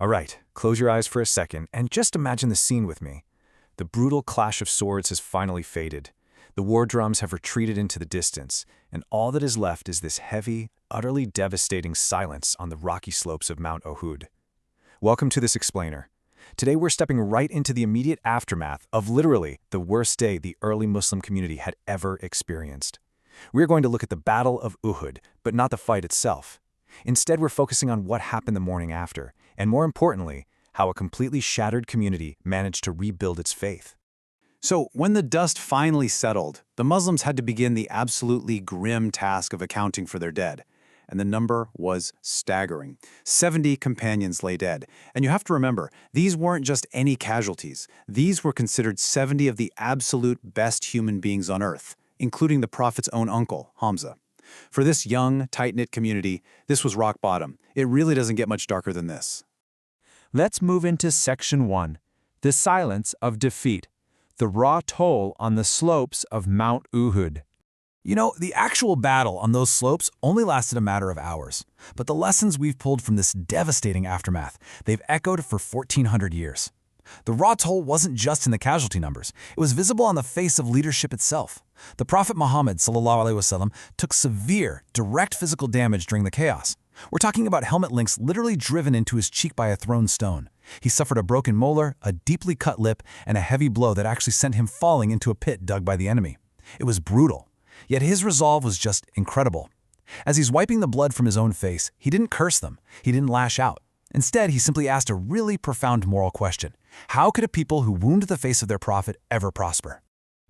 All right, close your eyes for a second and just imagine the scene with me. The brutal clash of swords has finally faded. The war drums have retreated into the distance, and all that is left is this heavy, utterly devastating silence on the rocky slopes of Mount Uhud. Welcome to this explainer. Today we're stepping right into the immediate aftermath of literally the worst day the early Muslim community had ever experienced. We're going to look at the Battle of Uhud, but not the fight itself. Instead, we're focusing on what happened the morning after, and more importantly, how a completely shattered community managed to rebuild its faith. So, when the dust finally settled, the Muslims had to begin the absolutely grim task of accounting for their dead. And the number was staggering. 70 companions lay dead. And you have to remember, these weren't just any casualties. These were considered 70 of the absolute best human beings on earth, including the Prophet's own uncle, Hamza. For this young, tight-knit community, this was rock bottom. It really doesn't get much darker than this. Let's move into Section 1, the silence of defeat, the raw toll on the slopes of Mount Uhud. You know, the actual battle on those slopes only lasted a matter of hours, but the lessons we've pulled from this devastating aftermath, they've echoed for 1,400 years. The raw toll wasn't just in the casualty numbers, it was visible on the face of leadership itself. The Prophet Muhammad ﷺ took severe, direct physical damage during the chaos. We're talking about helmet links literally driven into his cheek by a thrown stone. He suffered a broken molar, a deeply cut lip, and a heavy blow that actually sent him falling into a pit dug by the enemy. It was brutal. Yet his resolve was just incredible. As he's wiping the blood from his own face, he didn't curse them. He didn't lash out. Instead, he simply asked a really profound moral question. How could a people who wounded the face of their prophet ever prosper?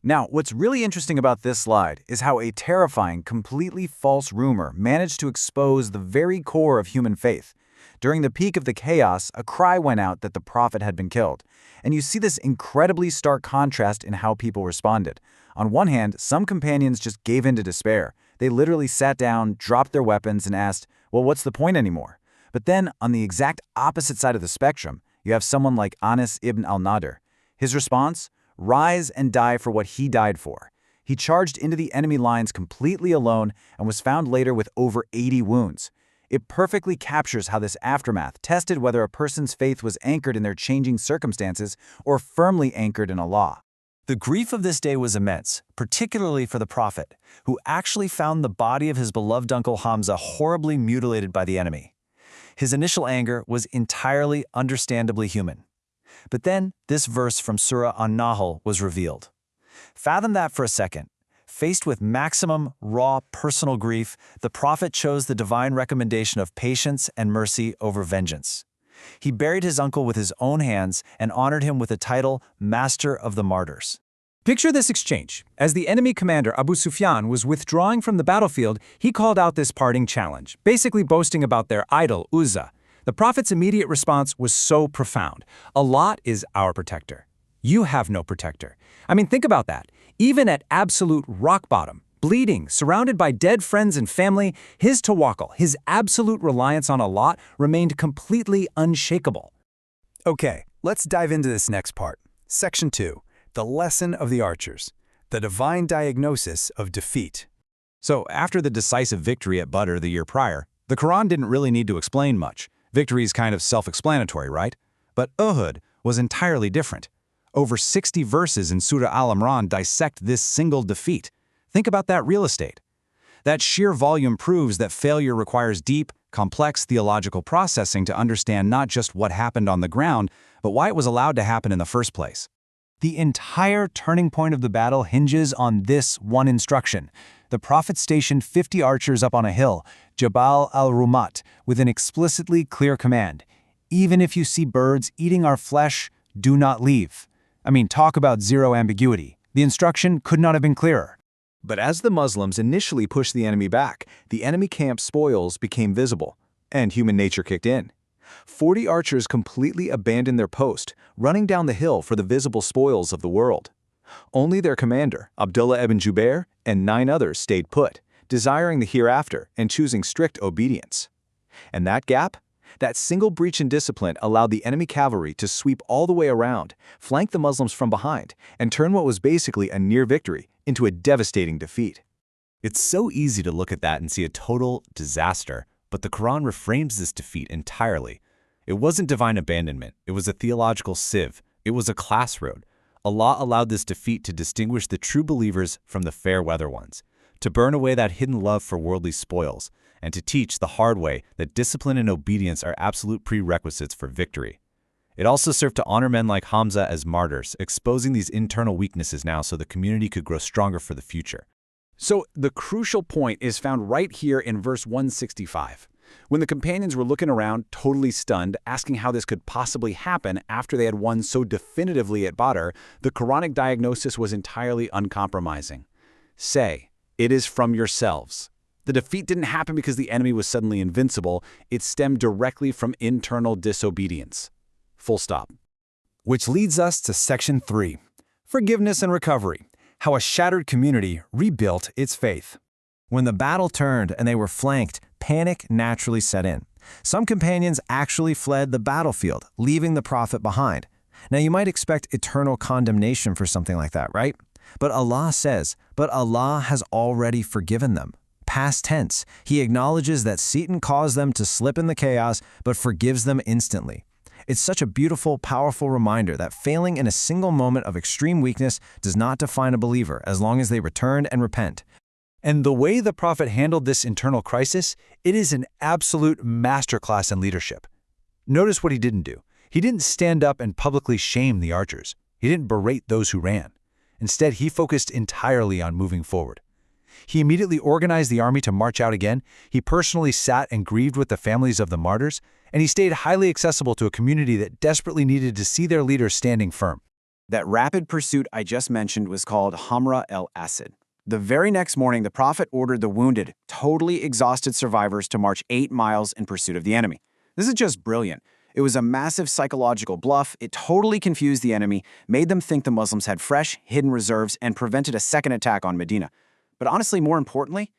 Now, what's really interesting about this slide is how a terrifying, completely false rumor managed to expose the very core of human faith. During the peak of the chaos, a cry went out that the prophet had been killed. And you see this incredibly stark contrast in how people responded. On one hand, some companions just gave in to despair. They literally sat down, dropped their weapons, and asked, well, what's the point anymore? But then, on the exact opposite side of the spectrum, you have someone like Anas ibn al-Nadir. His response? Rise and die for what he died for. He charged into the enemy lines completely alone and was found later with over 80 wounds. It perfectly captures how this aftermath tested whether a person's faith was anchored in their changing circumstances or firmly anchored in Allah. The grief of this day was immense, particularly for the Prophet, who actually found the body of his beloved uncle Hamza horribly mutilated by the enemy. His initial anger was entirely understandably human. But then, this verse from Surah An-Nahl was revealed. Fathom that for a second. Faced with maximum, raw, personal grief, the Prophet chose the divine recommendation of patience and mercy over vengeance. He buried his uncle with his own hands and honored him with the title Master of the Martyrs. Picture this exchange. As the enemy commander Abu Sufyan was withdrawing from the battlefield, he called out this parting challenge, basically boasting about their idol, Uzza. The Prophet's immediate response was so profound. Allah is our protector. You have no protector. I mean, think about that. Even at absolute rock bottom, bleeding, surrounded by dead friends and family, his tawakkul, his absolute reliance on Allah, remained completely unshakable. Okay, let's dive into this next part. Section 2. The lesson of the archers, the divine diagnosis of defeat. So, after the decisive victory at Badr the year prior, the Quran didn't really need to explain much. Victory is kind of self-explanatory, right? But Uhud was entirely different. Over 60 verses in Surah Al-Imran dissect this single defeat. Think about that real estate. That sheer volume proves that failure requires deep, complex theological processing to understand not just what happened on the ground, but why it was allowed to happen in the first place. The entire turning point of the battle hinges on this one instruction. The Prophet stationed 50 archers up on a hill, Jabal al-Rumat, with an explicitly clear command. Even if you see birds eating our flesh, do not leave. I mean, talk about zero ambiguity. The instruction could not have been clearer. But as the Muslims initially pushed the enemy back, the enemy camp's spoils became visible, and human nature kicked in. 40 archers completely abandoned their post, running down the hill for the visible spoils of the world. Only their commander, Abdullah ibn Jubair, and 9 others stayed put, desiring the hereafter and choosing strict obedience. And that gap? That single breach in discipline allowed the enemy cavalry to sweep all the way around, flank the Muslims from behind, and turn what was basically a near victory into a devastating defeat. It's so easy to look at that and see a total disaster, but the Quran reframes this defeat entirely. It wasn't divine abandonment. It was a theological sieve. It was a class road. Allah allowed this defeat to distinguish the true believers from the fair weather ones, to burn away that hidden love for worldly spoils, and to teach the hard way that discipline and obedience are absolute prerequisites for victory. It also served to honor men like Hamza as martyrs, exposing these internal weaknesses now so the community could grow stronger for the future. So the crucial point is found right here in verse 165. When the companions were looking around, totally stunned, asking how this could possibly happen after they had won so definitively at Badr, the Quranic diagnosis was entirely uncompromising. Say, "It is from yourselves." The defeat didn't happen because the enemy was suddenly invincible. It stemmed directly from internal disobedience. Full stop. Which leads us to Section 3, Forgiveness and Recovery, how a shattered community rebuilt its faith. When the battle turned and they were flanked, panic naturally set in. Some companions actually fled the battlefield, leaving the Prophet behind. Now you might expect eternal condemnation for something like that, right? But Allah says, but Allah has already forgiven them. Past tense, He acknowledges that Satan caused them to slip in the chaos, but forgives them instantly. It's such a beautiful, powerful reminder that failing in a single moment of extreme weakness does not define a believer as long as they return and repent. And the way the Prophet handled this internal crisis, it is an absolute masterclass in leadership. Notice what he didn't do. He didn't stand up and publicly shame the archers. He didn't berate those who ran. Instead, he focused entirely on moving forward. He immediately organized the army to march out again. He personally sat and grieved with the families of the martyrs, and he stayed highly accessible to a community that desperately needed to see their leaders standing firm. That rapid pursuit I just mentioned was called Hamra el-Asad. The very next morning, the Prophet ordered the wounded, totally exhausted survivors to march 8 miles in pursuit of the enemy. This is just brilliant. It was a massive psychological bluff. It totally confused the enemy, made them think the Muslims had fresh, hidden reserves, and prevented a second attack on Medina. But honestly, more importantly,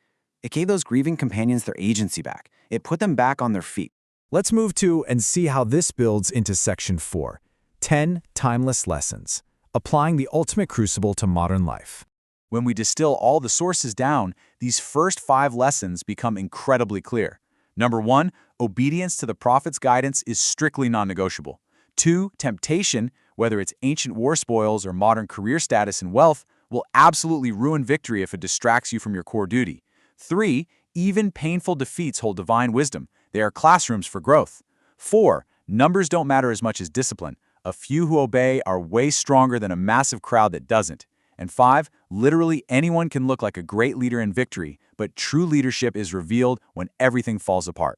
it gave those grieving companions their agency back. It put them back on their feet. Let's move to and see how this builds into Section 4, 10 Timeless Lessons, applying the ultimate crucible to modern life. When we distill all the sources down, these first 5 lessons become incredibly clear. Number 1, obedience to the Prophet's guidance is strictly non-negotiable. 2, temptation, whether it's ancient war spoils or modern career status and wealth, will absolutely ruin victory if it distracts you from your core duty. 3, even painful defeats hold divine wisdom. They are classrooms for growth. 4, numbers don't matter as much as discipline. A few who obey are way stronger than a massive crowd that doesn't. And 5, literally anyone can look like a great leader in victory, but true leadership is revealed when everything falls apart.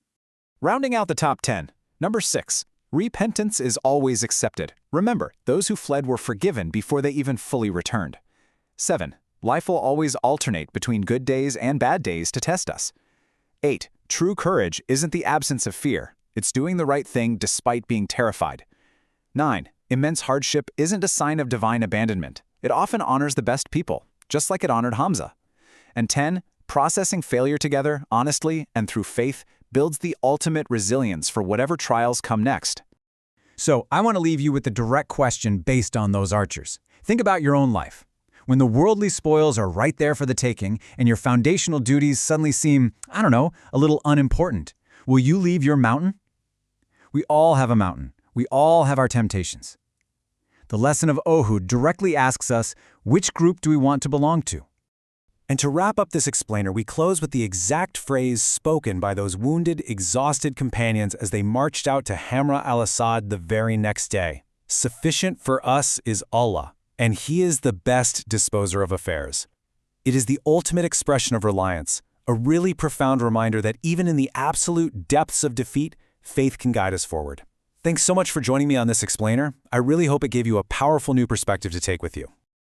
Rounding out the top 10, number 6, repentance is always accepted. Remember, those who fled were forgiven before they even fully returned. 7, life will always alternate between good days and bad days to test us. 8, true courage isn't the absence of fear. It's doing the right thing despite being terrified. 9, immense hardship isn't a sign of divine abandonment. It often honors the best people, just like it honored Hamza. And 10, processing failure together, honestly, and through faith builds the ultimate resilience for whatever trials come next. So I want to leave you with a direct question based on those archers. Think about your own life. When the worldly spoils are right there for the taking and your foundational duties suddenly seem, a little unimportant, will you leave your mountain? We all have a mountain. We all have our temptations. The lesson of Uhud directly asks us, which group do we want to belong to? And to wrap up this explainer, we close with the exact phrase spoken by those wounded, exhausted companions as they marched out to Hamra al-Asad the very next day. Sufficient for us is Allah, and He is the best disposer of affairs. It is the ultimate expression of reliance, a really profound reminder that even in the absolute depths of defeat, faith can guide us forward. Thanks so much for joining me on this explainer. I really hope it gave you a powerful new perspective to take with you.